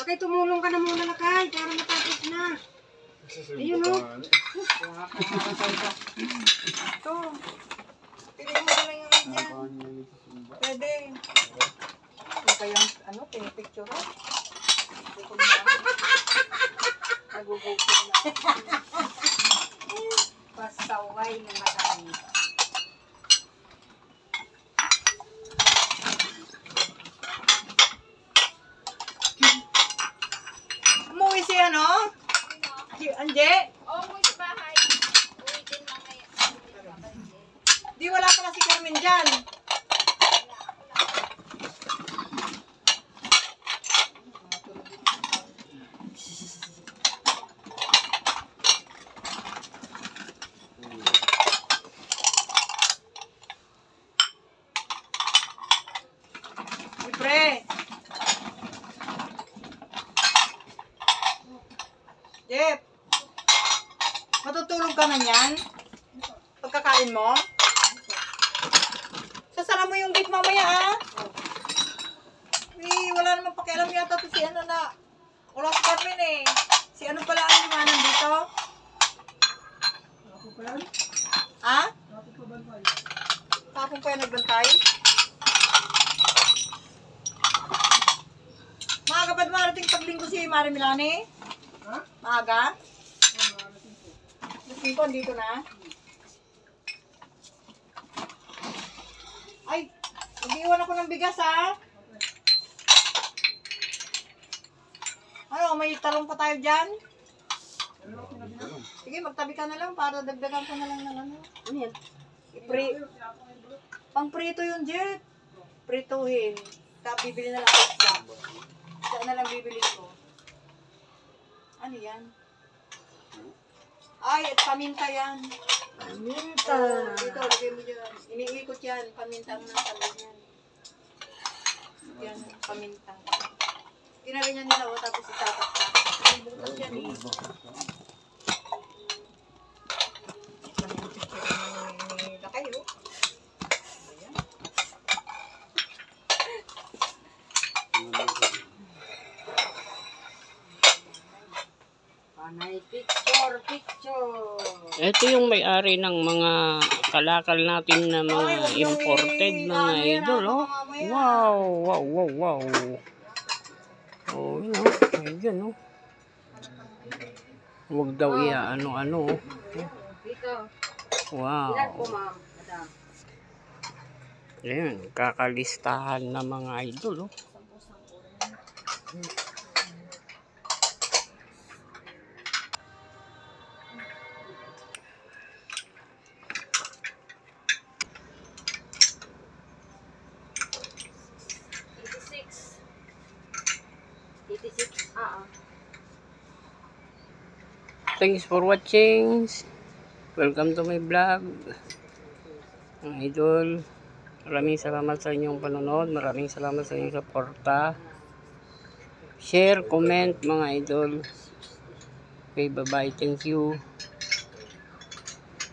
Lakay, tumulong ka na muna, Lakay, para matapos na. Ayun, o. Ito. Piliin mo na lang yung dyan. Pwede. Ano kayang, pinipicture o? Nagugugin na. Pasaway ni Madami. Umuwi si Si Anje? Oo, umuwi sa bahay. Uwi din lang ngayon. Di wala pala si Carmen dyan. Siyempre. Jeff, matutulog ka na yan? Pagkakain mo? Sasara mo yung gate mamaya, ha? Wala namang pakialam yata to si na. Wala si Carmen eh. Si pala ang limanan dito? Ha? Tapong pa yan nagbantay? Maaga ba't marating paglinggo si Mari Milani? Ha? Maaga? Alas 5, dito na? Ay, mag-iwan ako ng bigas, ha? May talong pa tayo dyan? Sige, magtabi ka na lang para dagdagan ko na lang ng ano. Ano yan? Pang-prito yun, Jet. Prituhin. Tapos bibili na lang ako isa. Isa na lang bibili ko. Ano yan? Ay, at paminta yan. Paminta. Dito, lagay mo dyan. Iniikot yan. Paminta ang nasabi yan. Yan, paminta. Ginawin niya nila o tapos itatak ka. Ay, butas yan eh. Paminta kayo. Ayan. Panay picture. Ito yung may-ari ng mga kalakal natin na mga imported mga idol, oh. Wow. Oh, yun, oh. Ayan, oh. Huwag daw ano. Wow. Ayan, kakalistahan na mga idol, oh. Thanks for watching. Welcome to my vlog. Mga idol, maraming salamat sa inyong panonood. Maraming salamat sa inyong suporta. Share, comment mga idol. Okay, bye-bye. Thank you.